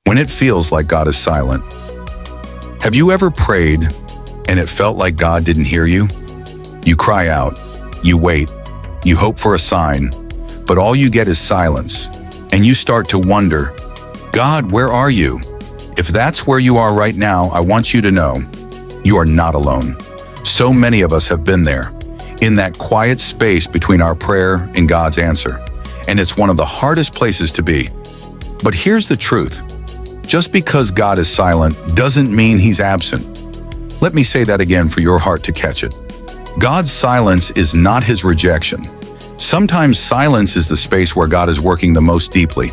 when it feels like God is silent. Have you ever prayed and it felt like God didn't hear you? You cry out, you wait, you hope for a sign, but all you get is silence, and you start to wonder, God, where are you? If that's where you are right now, I want you to know, you are not alone. So many of us have been there, in that quiet space between our prayer and God's answer, and it's one of the hardest places to be. But here's the truth. Just because God is silent doesn't mean He's absent. Let me say that again for your heart to catch it. God's silence is not His rejection. Sometimes silence is the space where God is working the most deeply.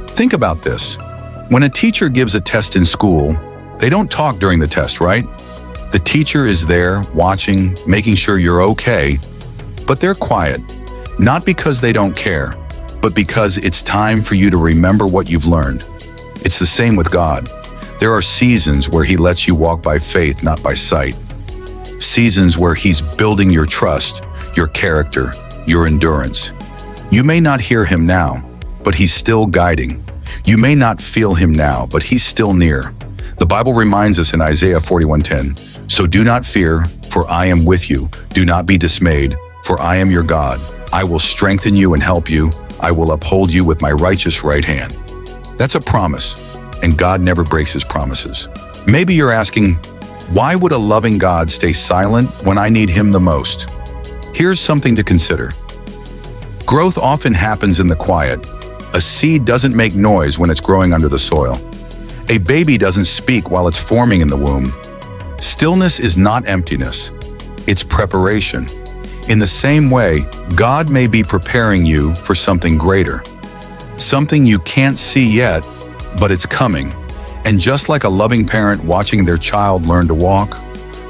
Think about this. When a teacher gives a test in school, they don't talk during the test, right? The teacher is there, watching, making sure you're okay, but they're quiet, not because they don't care, but because it's time for you to remember what you've learned. It's the same with God. There are seasons where He lets you walk by faith, not by sight. Seasons where He's building your trust, your character, your endurance. You may not hear Him now, but He's still guiding. You may not feel Him now, but He's still near. The Bible reminds us in Isaiah 41:10, "So do not fear, for I am with you. Do not be dismayed, for I am your God. I will strengthen you and help you. I will uphold you with my righteous right hand." That's a promise, and God never breaks His promises. Maybe you're asking, why would a loving God stay silent when I need Him the most? Here's something to consider. Growth often happens in the quiet. A seed doesn't make noise when it's growing under the soil. A baby doesn't speak while it's forming in the womb. Stillness is not emptiness. It's preparation. In the same way, God may be preparing you for something greater. Something you can't see yet, but it's coming. And just like a loving parent watching their child learn to walk,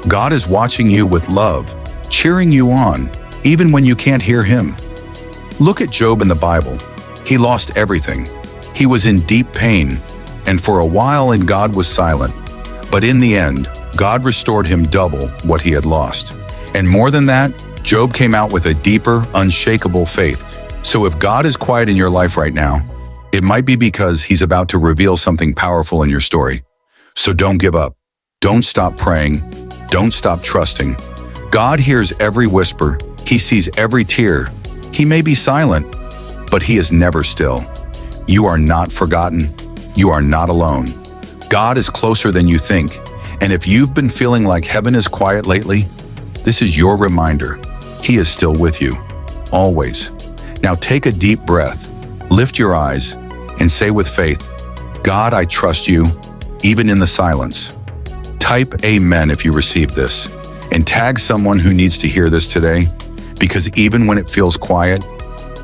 God is watching you with love, cheering you on, even when you can't hear Him. Look at Job in the Bible. He lost everything. He was in deep pain, and for a while God was silent. But in the end, God restored him double what he had lost. And more than that, Job came out with a deeper, unshakable faith. So if God is quiet in your life right now, it might be because He's about to reveal something powerful in your story. So don't give up. Don't stop praying. Don't stop trusting. God hears every whisper. He sees every tear. He may be silent, but He is never still. You are not forgotten. You are not alone. God is closer than you think. And if you've been feeling like heaven is quiet lately, this is your reminder. He is still with you, always. Now take a deep breath, lift your eyes, and say with faith, God, I trust you, even in the silence. Type Amen if you received this, and tag someone who needs to hear this today, because even when it feels quiet,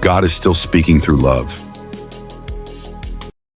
God is still speaking through love.